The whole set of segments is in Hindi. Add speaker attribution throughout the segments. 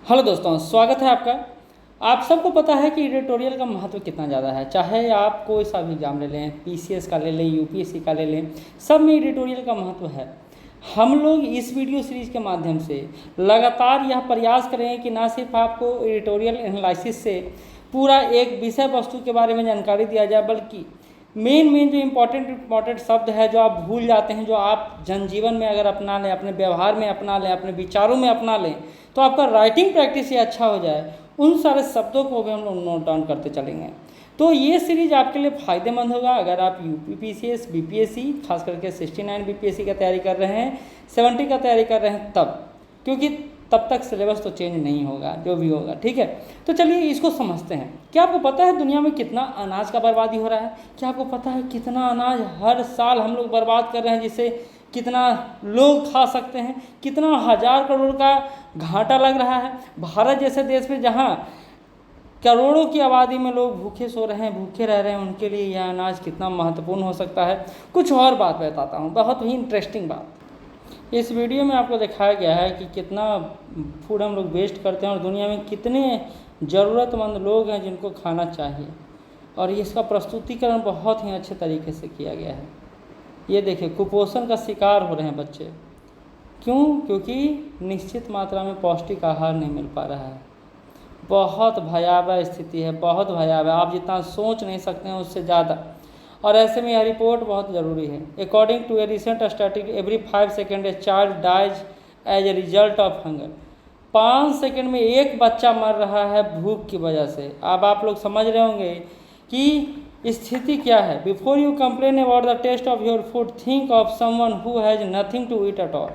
Speaker 1: हेलो दोस्तों, स्वागत है आपका। आप सबको पता है कि एडिटोरियल का महत्व कितना ज़्यादा है। चाहे आप कोई सा भी एग्जाम ले लें, पीसीएस का ले लें, यूपीएससी का ले लें, सब में एडिटोरियल का महत्व है। हम लोग इस वीडियो सीरीज़ के माध्यम से लगातार यह प्रयास करेंगे कि ना सिर्फ आपको एडिटोरियल एनालिसिस से पूरा एक विषय वस्तु के बारे में जानकारी दिया जाए, बल्कि मेन जो इम्पोर्टेंट शब्द है जो आप भूल जाते हैं, जो आप जनजीवन में अगर अपना लें, अपने व्यवहार में अपना लें, अपने विचारों में अपना लें, तो आपका राइटिंग प्रैक्टिस ये अच्छा हो जाए, उन सारे शब्दों को भी हम लोग नोट डाउन करते चलेंगे। तो ये सीरीज आपके लिए फ़ायदेमंद होगा अगर आप यूपी पीसीएस, बीपीएससी, खास करके 69 बीपीएससी का तैयारी कर रहे हैं, 70 का तैयारी कर रहे हैं तब, क्योंकि तब तक सिलेबस तो चेंज नहीं होगा, जो भी होगा, ठीक है। तो चलिए इसको समझते हैं। क्या आपको पता है दुनिया में कितना अनाज का बर्बादी हो रहा है? क्या आपको पता है कितना अनाज हर साल हम लोग बर्बाद कर रहे हैं, जिससे कितना लोग खा सकते हैं, कितना 1000 करोड़ का घाटा लग रहा है? भारत जैसे देश में जहाँ करोड़ों की आबादी में लोग भूखे सो रहे हैं, भूखे रह रहे हैं, उनके लिए यह अनाज कितना महत्वपूर्ण हो सकता है। कुछ और बात बताता हूँ, बहुत ही इंटरेस्टिंग बात। इस वीडियो में आपको दिखाया गया है कि कितना फूड हम लोग वेस्ट करते हैं और दुनिया में कितने ज़रूरतमंद लोग हैं जिनको खाना चाहिए, और इसका प्रस्तुतिकरण बहुत ही अच्छे तरीके से किया गया है। ये देखिए, कुपोषण का शिकार हो रहे हैं बच्चे। क्यों? क्योंकि निश्चित मात्रा में पौष्टिक आहार नहीं मिल पा रहा है। बहुत भयावह स्थिति है, बहुत भयावह, आप जितना सोच नहीं सकते हैं उससे ज़्यादा। और ऐसे में यह रिपोर्ट बहुत ज़रूरी है। According to a recent study, every 5 second a child dies as a result of hunger. 5 second में एक बच्चा मर रहा है भूख की वजह से। अब आप लोग समझ रहे होंगे कि स्थिति क्या है। Before you complain about the taste of your food, think of someone who has nothing to eat at all.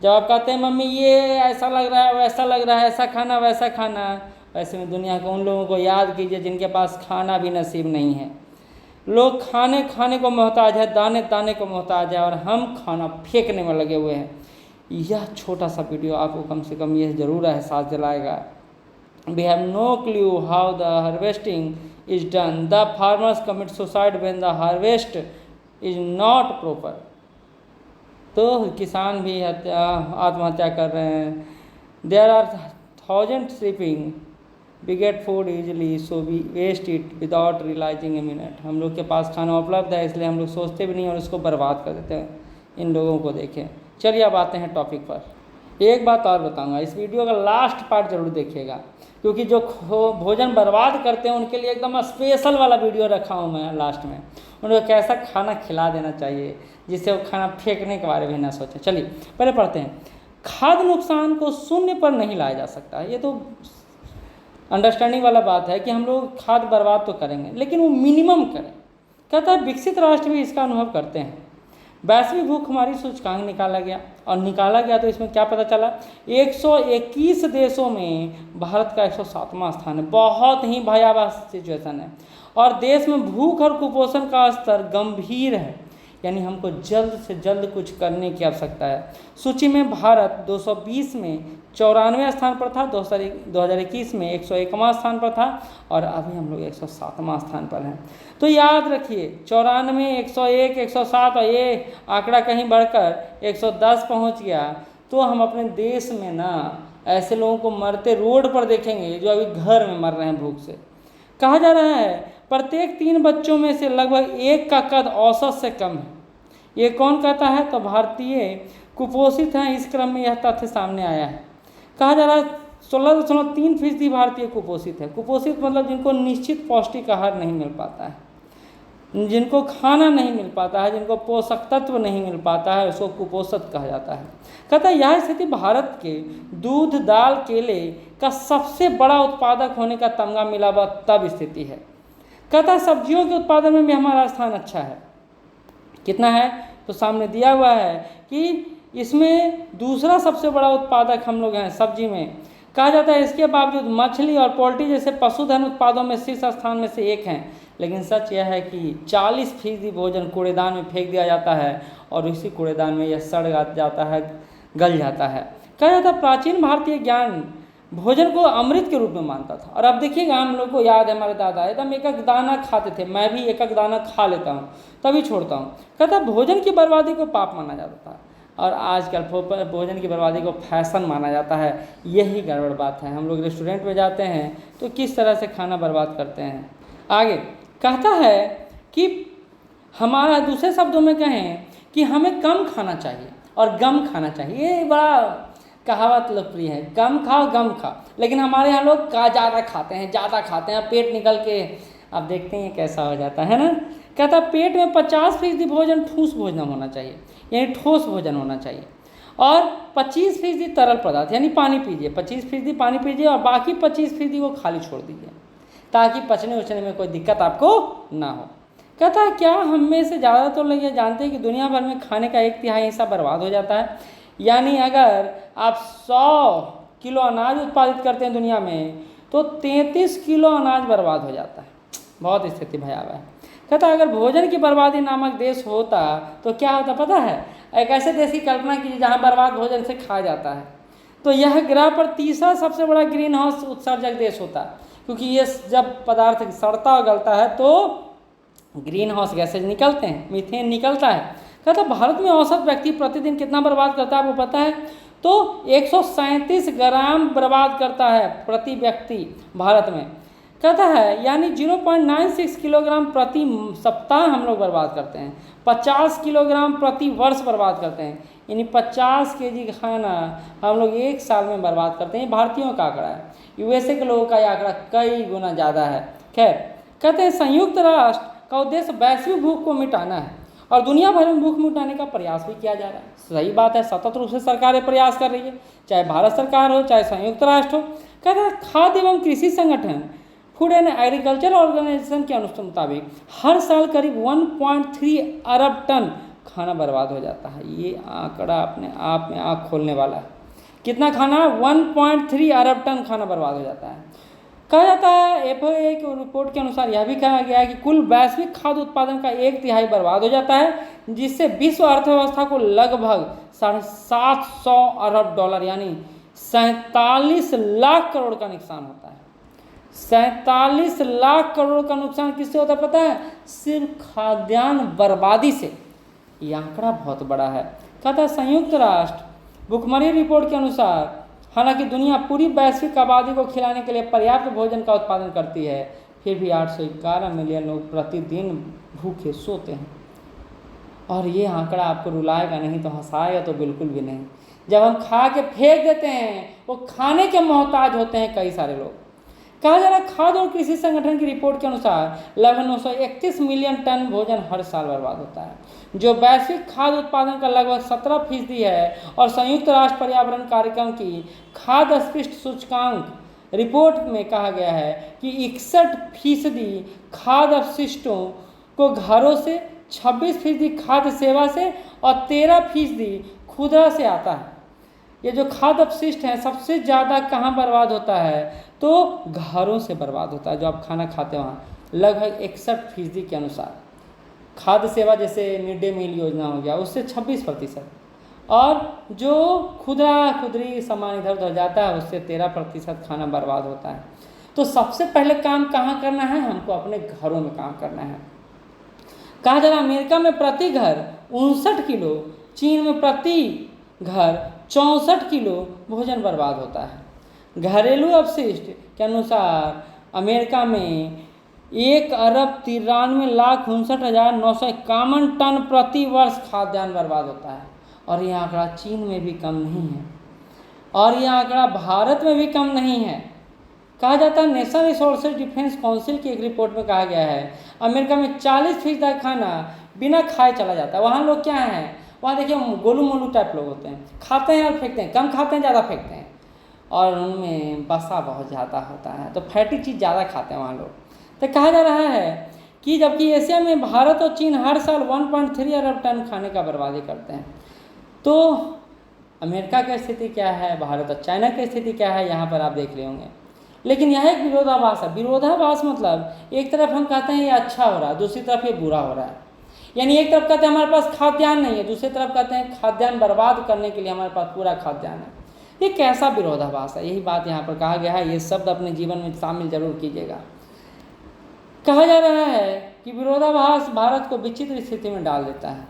Speaker 1: जब आप कहते हैं मम्मी ये ऐसा लग रहा है, वैसा लग रहा है, ऐसा खाना वैसा खाना, वैसे में दुनिया के उन लोगों को याद कीजिए जिनके पास खाना भी नसीब नहीं है। लोग खाने को मोहताज है, दाने दाने को मोहताज है, और हम खाना फेंकने में लगे हुए हैं। यह छोटा सा वीडियो आपको कम से कम यह ज़रूर एहसास दिलाएगा। We have no clue how the harvesting is done. The farmers commit suicide when the harvest is not proper. तो किसान भी आत्महत्या कर रहे हैं। There are 1000 sleeping, we get food easily, so we waste it without realizing a minute. हम लोग के पास खाना उपलब्ध है, इसलिए हम लोग सोचते भी नहीं और उसको बर्बाद कर देते हैं। इन लोगों को देखें। चलिए अब आते हैं टॉपिक पर। एक बात और बताऊंगा, इस वीडियो का लास्ट पार्ट जरूर देखिएगा, क्योंकि जो भोजन बर्बाद करते हैं उनके लिए एकदम स्पेशल वाला वीडियो रखा हूँ मैं लास्ट में। उनको कैसा खाना खिला देना चाहिए जिससे वो खाना फेंकने के बारे में ना सोचें। चलिए पहले पढ़ते हैं। खाद्य नुकसान को शून्य पर नहीं लाया जा सकता। ये तो अंडरस्टैंडिंग वाला बात है कि हम लोग खाद्य बर्बाद तो करेंगे, लेकिन वो मिनिमम करें। कहता है विकसित राष्ट्र भी इसका अनुभव करते हैं। वैश्विक भूखमरी सूचकांक निकाला गया, और निकाला गया तो इसमें क्या पता चला, 121 देशों में भारत का 107वां स्थान है। बहुत ही भयावह सिचुएशन है, और देश में भूख और कुपोषण का स्तर गंभीर है। यानी हमको जल्द से जल्द कुछ करने की आवश्यकता है। सूची में भारत 220 में 94वें स्थान पर था, 2021 में 101वां स्थान पर था, और अभी हम लोग 107वां स्थान पर हैं। तो याद रखिए, 94, 101, 107 और ये आंकड़ा कहीं बढ़कर 110 पहुंच गया तो हम अपने देश में ना ऐसे लोगों को मरते रोड पर देखेंगे जो अभी घर में मर रहे हैं भूख से। कहा जा रहा है प्रत्येक 3 बच्चों में से लगभग एक का कद औसत से कम है। ये कौन कहता है? तो भारतीय कुपोषित हैं। इस क्रम में यह तथ्य सामने आया है। कहा जा रहा है 16.3% भारतीय कुपोषित है। कुपोषित मतलब जिनको निश्चित पौष्टिक आहार नहीं मिल पाता है, जिनको खाना नहीं मिल पाता है, जिनको पोषक तत्व नहीं मिल पाता है, उसको कुपोषित कहा जाता है। कहता है यह स्थिति भारत के दूध, दाल, केले का सबसे बड़ा उत्पादक होने का तमगा मिला हुआ तब स्थिति है। कहता है सब्जियों के उत्पादन में भी हमारा स्थान अच्छा है। कितना है? तो सामने दिया हुआ है कि इसमें दूसरा सबसे बड़ा उत्पादक हम लोग हैं सब्जी में। कहा जाता है इसके बावजूद मछली और पोल्ट्री जैसे पशुधन उत्पादों में शीर्ष स्थान में से एक हैं। लेकिन सच यह है कि 40% भोजन कूड़ेदान में फेंक दिया जाता है, और उसी कूड़ेदान में यह सड़ जाता है, गल जाता है। कहा जाता है प्राचीन भारतीय ज्ञान भोजन को अमृत के रूप में मानता था। और अब देखिएगा, हम लोग को याद है हमारे दादा एकदम एक एक दाना खाते थे। मैं भी एक एक दाना खा लेता हूँ, तभी छोड़ता हूँ। कहता भोजन की बर्बादी को पाप माना जाता था। और आजकल भोजन की बर्बादी को फैशन माना जाता है। यही गड़बड़ बात है। हम लोग रेस्टोरेंट में जाते हैं तो किस तरह से खाना बर्बाद करते हैं। आगे कहता है कि हमारा, दूसरे शब्दों में कहें कि हमें कम खाना चाहिए और गम खाना चाहिए। ये बड़ा कहावत लोकप्रिय है, कम खाओ गम खाओ, लेकिन हमारे यहाँ लोग ज़्यादा खाते हैं, पेट निकल के आप देखते हैं कैसा हो जाता है ना। कहता पेट में 50% भोजन ठोस भोजन होना चाहिए, यानी ठोस भोजन होना चाहिए, और 25% तरल पदार्थ यानी पानी पीजिए। 25% पानी पीजिए और बाकी 25% को खाली छोड़ दीजिए, ताकि पचने उचने में कोई दिक्कत आपको ना हो। कहता है क्या हम में से ज़्यादा तो लोग ये जानते हैं कि दुनिया भर में खाने का 1/3 हिस्सा बर्बाद हो जाता है। यानी अगर आप 100 किलो अनाज उत्पादित करते हैं दुनिया में, तो 33 किलो अनाज बर्बाद हो जाता है। बहुत स्थिति भयावह है। कहता अगर भोजन की बर्बादी नामक देश होता तो क्या होता पता है? एक ऐसे देश की कल्पना कीजिए जहाँ बर्बाद भोजन से खाया जाता है, तो यह ग्रह पर तीसरा सबसे बड़ा ग्रीन हाउस उत्सर्जक देश होता, क्योंकि ये जब पदार्थ सड़ता और गलता है तो ग्रीन हाउस गैसेज निकलते हैं, मीथेन निकलता है। कहता भारत में औसत व्यक्ति प्रतिदिन कितना बर्बाद करता है आपको पता है? तो 137 ग्राम बर्बाद करता है प्रति व्यक्ति भारत में। कहता है यानी 0.96 किलोग्राम प्रति सप्ताह हम लोग बर्बाद करते हैं, 50 किलोग्राम प्रति वर्ष बर्बाद करते हैं, यानी 50 केजी खाना हम लोग एक साल में बर्बाद करते हैं। भारतीयों का आंकड़ा है, यूएसए के लोगों का ये आंकड़ा कई गुना ज़्यादा है। खैर कहते हैं संयुक्त राष्ट्र का उद्देश्य वैश्विक भूख को मिटाना है और दुनिया भर में भूख मिटाने का प्रयास भी किया जा रहा है। सही बात है, सतत रूप से सरकारें प्रयास कर रही है, चाहे भारत सरकार हो चाहे संयुक्त राष्ट्र हो। कहते हैं खाद्य एवं कृषि संगठन फूड एंड एग्रीकल्चर ऑर्गेनाइजेशन के अनुसार मुताबिक हर साल करीब 1.3 अरब टन खाना बर्बाद हो जाता है। ये आंकड़ा अपने आप में आँख खोलने वाला है। कितना खाना? 1.3 अरब टन खाना बर्बाद हो जाता है। कहा जाता है FAO की रिपोर्ट के अनुसार यह भी कहा गया है कि कुल वैश्विक खाद्य उत्पादन का 1/3 बर्बाद हो जाता है, जिससे विश्व अर्थव्यवस्था को लगभग 750 अरब डॉलर यानी 47 लाख करोड़ का नुकसान होता है। 47 लाख करोड़ का नुकसान किससे होता है पता है? सिर्फ खाद्यान्न बर्बादी से। यह आंकड़ा बहुत बड़ा है। कहता है संयुक्त राष्ट्र भुखमरी रिपोर्ट के अनुसार हालांकि दुनिया पूरी वैश्विक आबादी को खिलाने के लिए पर्याप्त भोजन का उत्पादन करती है, फिर भी 811 मिलियन लोग प्रतिदिन भूखे सोते हैं। और ये आंकड़ा आपको रुलाएगा नहीं तो हंसाएगा तो बिल्कुल भी नहीं। जब हम खा के फेंक देते हैं, वो खाने के मोहताज होते हैं कई सारे लोग। कहा जा रहा है खाद्य और कृषि संगठन की रिपोर्ट के अनुसार लगभग 931 मिलियन टन भोजन हर साल बर्बाद होता है, जो वैश्विक खाद्य उत्पादन का लगभग 17% है। और संयुक्त राष्ट्र पर्यावरण कार्यक्रम की खाद्य अस्पृष्ट सूचकांक रिपोर्ट में कहा गया है कि 61% खाद्य अपशिष्टों को घरों से, 26% खाद्य सेवा से और 13% खुदरा से आता है। ये जो खाद्य अपशिष्ट हैं सबसे ज़्यादा कहाँ बर्बाद होता है? तो घरों से बर्बाद होता है, जो आप खाना खाते हैं वहाँ लगभग 61% के अनुसार। खाद्य सेवा जैसे मिड डे मील योजना हो गया उससे 26%, और जो खुदरी सामान इधर उधर जाता है उससे 13% खाना बर्बाद होता है। तो सबसे पहले काम कहाँ करना है? हमको अपने घरों में काम करना है। कहा जा रहा अमेरिका में प्रति घर 59 किलो, चीन में प्रति घर 64 किलो भोजन बर्बाद होता है। घरेलू अपशिष्ट के अनुसार अमेरिका में 1,93,59,951 टन प्रति वर्ष खाद्यान्न बर्बाद होता है। और यह आंकड़ा चीन में भी कम नहीं है, और यह आंकड़ा भारत में भी कम नहीं है। कहा जाता है नेशनल रिसोर्सेज डिफेंस काउंसिल की एक रिपोर्ट में कहा गया है अमेरिका में 40% खाना बिना खाए चला जाता है। वहाँ लोग क्या हैं? वहाँ देखिए गोलू मोलू टाइप लोग होते हैं, खाते हैं और फेंकते हैं, कम खाते हैं ज़्यादा फेंकते हैं, और उनमें वसा बहुत ज़्यादा होता है, तो फैटी चीज़ ज़्यादा खाते हैं वहाँ लोग। तो कहा जा रहा है कि जबकि एशिया में भारत और चीन हर साल 1.3 अरब टन खाने का बर्बादी करते हैं, तो अमेरिका की स्थिति क्या है, भारत और चाइना की स्थिति क्या है, यहाँ पर आप देख रहे होंगे। लेकिन यह एक विरोधाभास है। विरोधाभास मतलब एक तरफ हम कहते हैं ये अच्छा हो रहा है, दूसरी तरफ ये बुरा हो रहा है। यानी एक तरफ कहते हैं हमारे पास खाद्यान्न नहीं है, दूसरी तरफ कहते हैं खाद्यान्न बर्बाद करने के लिए हमारे पास पूरा खाद्यान्न है। ये कैसा विरोधाभास है? यही बात यहाँ पर कहा गया है। ये शब्द अपने जीवन में शामिल जरूर कीजिएगा। कहा जा रहा है कि विरोधाभास भारत को विचित्र स्थिति में डाल देता है।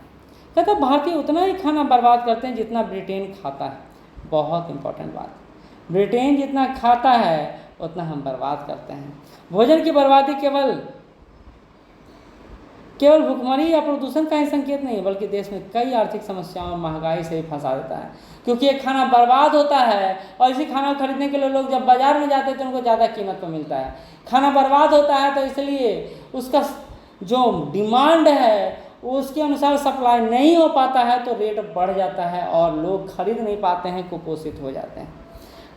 Speaker 1: कहता भारतीय उतना ही खाना बर्बाद करते हैं जितना ब्रिटेन खाता है। बहुत इंपॉर्टेंट बात, ब्रिटेन जितना खाता है उतना हम बर्बाद करते हैं। भोजन की बर्बादी केवल भुखमरी या प्रदूषण का ही संकेत नहीं है, बल्कि देश में कई आर्थिक समस्याओं और महंगाई से भी फंसा देता है। क्योंकि ये खाना बर्बाद होता है और इसी खाना को खरीदने के लिए लोग जब बाजार में जाते हैं तो उनको ज़्यादा कीमत पर मिलता है। खाना बर्बाद होता है तो इसलिए उसका जो डिमांड है उसके अनुसार सप्लाई नहीं हो पाता है, तो रेट बढ़ जाता है और लोग खरीद नहीं पाते हैं, कुपोषित हो जाते हैं।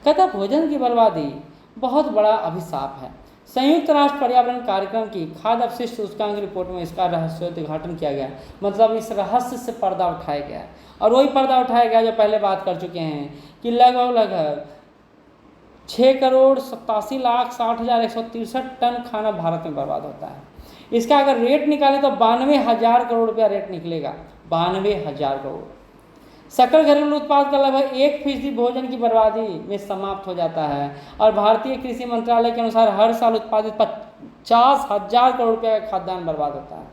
Speaker 1: कहता भोजन की बर्बादी बहुत बड़ा अभिशाप है। संयुक्त राष्ट्र पर्यावरण कार्यक्रम की खाद्य अपशिष्ट सूचकांक रिपोर्ट में इसका रहस्योद्घाटन किया गया, मतलब इस रहस्य से पर्दा उठाया गया। और वही पर्दा उठाया गया जो पहले बात कर चुके हैं कि लगभग 6,87,60,163 टन खाना भारत में बर्बाद होता है। इसका अगर रेट निकालें तो 92,000 करोड़ रुपया रेट निकलेगा, 92,000 करोड़। सकल घरेलू उत्पाद का लगभग 1% भोजन की बर्बादी में समाप्त हो जाता है। और भारतीय कृषि मंत्रालय के अनुसार हर साल उत्पादित 50,000 करोड़ रुपये का खाद्यान्न बर्बाद होता है।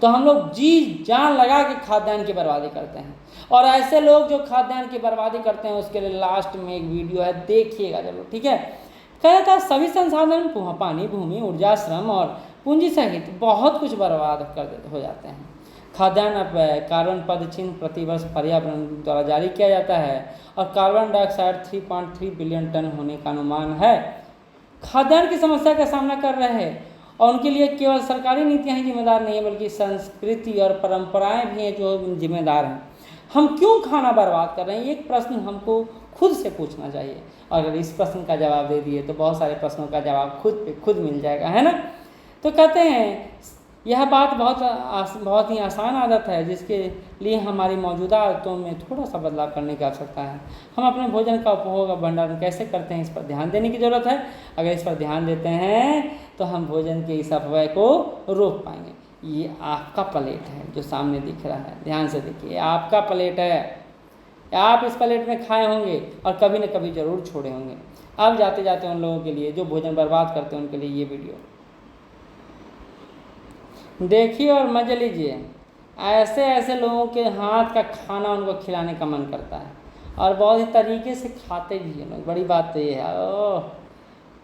Speaker 1: तो हम लोग जी जान लगा के खाद्यान्न की बर्बादी करते हैं। और ऐसे लोग जो खाद्यान्न की बर्बादी करते हैं उसके लिए लास्ट में एक वीडियो है, देखिएगा जरूर, ठीक है। कहता था सभी संसाधन पानी, भूमि, ऊर्जा, श्रम और पूंजी सहित बहुत कुछ बर्बाद हो जाते हैं। खाद्यान्न अपव्यय कार्बन पदचिह्न प्रतिवर्ष पर्यावरण द्वारा जारी किया जाता है और कार्बन डाइऑक्साइड 3.3 बिलियन टन होने का अनुमान है। खाद्यान्न की समस्या का सामना कर रहे हैं और उनके लिए केवल सरकारी नीतियां ही जिम्मेदार नहीं है, बल्कि संस्कृति और परंपराएं भी हैं जो जिम्मेदार हैं। हम क्यों खाना बर्बाद कर रहे हैं, एक प्रश्न हमको खुद से पूछना चाहिए। और अगर इस प्रश्न का जवाब दे दिए तो बहुत सारे प्रश्नों का जवाब खुद पे खुद मिल जाएगा, है ना। तो कहते हैं यह बात बहुत ही आसान आदत है जिसके लिए हमारी मौजूदा आदतों में थोड़ा सा बदलाव करने की आवश्यकता है। हम अपने भोजन का उपभोग और भंडारण कैसे करते हैं इस पर ध्यान देने की ज़रूरत है। अगर इस पर ध्यान देते हैं तो हम भोजन के इस अपव्यय को रोक पाएंगे। ये आपका प्लेट है जो सामने दिख रहा है, ध्यान से देखिए, आपका प्लेट है। आप इस प्लेट में खाए होंगे और कभी न कभी ज़रूर छोड़े होंगे। अब जाते जाते उन लोगों के लिए जो भोजन बर्बाद करते हैं उनके लिए ये वीडियो देखिए और मजे लीजिए। ऐसे ऐसे लोगों के हाथ का खाना उनको खिलाने का मन करता है और बहुत ही तरीके से खाते भी हैं लोग। बड़ी बात तो ये है। ओह,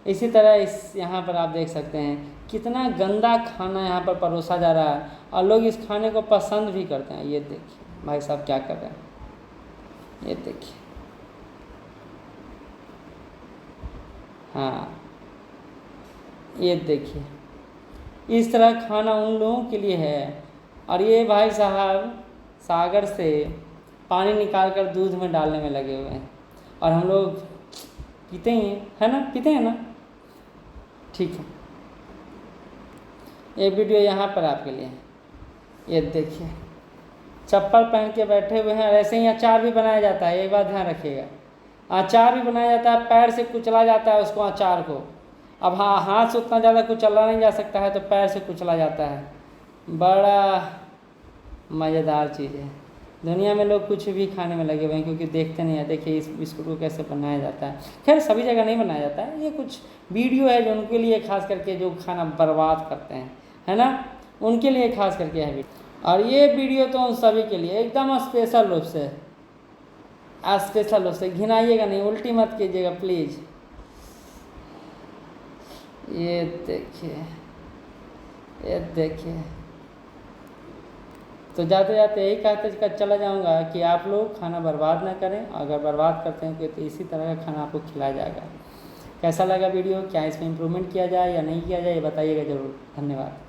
Speaker 1: इसी तरह इस यहाँ पर आप देख सकते हैं कितना गंदा खाना यहाँ पर परोसा जा रहा है और लोग इस खाने को पसंद भी करते हैं। ये देखिए भाई साहब क्या कर रहे हैं, ये देखिए। हाँ, ये देखिए, इस तरह खाना उन लोगों के लिए है। और ये भाई साहब सागर से पानी निकाल कर दूध में डालने में लगे हुए हैं और हम लोग पीते ही हैं, है ना, पीते हैं ना। ठीक है, ये वीडियो यहाँ पर आपके लिए है। ये देखिए चप्पल पहन के बैठे हुए हैं। और ऐसे ही अचार भी बनाया जाता है, एक बात ध्यान रखिएगा। अचार भी बनाया जाता है, पैर से कुचला जाता है उसको, अचार को। अब हाँ, हाथ से उतना ज़्यादा कुचला नहीं जा सकता है तो पैर से कुचला जाता है। बड़ा मज़ेदार चीज़ है। दुनिया में लोग कुछ भी खाने में लगे हुए हैं क्योंकि देखते नहीं है। देखिए इस बिस्कुट को कैसे बनाया जाता है। खैर सभी जगह नहीं बनाया जाता है, ये कुछ वीडियो है जो उनके लिए खास करके जो खाना बर्बाद करते हैं, है ना, उनके लिए खास करके है वीडियो। और ये वीडियो तो उन सभी के लिए एकदम स्पेशल रूप से, स्पेशल रूप से। घिनाइएगा नहीं, उल्टी मत कीजिएगा प्लीज़। ये देखिए, ये देखिए। तो जाते जाते यही कहते चला जाऊंगा कि आप लोग खाना बर्बाद ना करें। अगर बर्बाद करते हैं तो इसी तरह का खाना आपको खिलाया जाएगा। कैसा लगा वीडियो, क्या इसमें इम्प्रूवमेंट किया जाए या नहीं किया जाए, ये बताइएगा ज़रूर। धन्यवाद।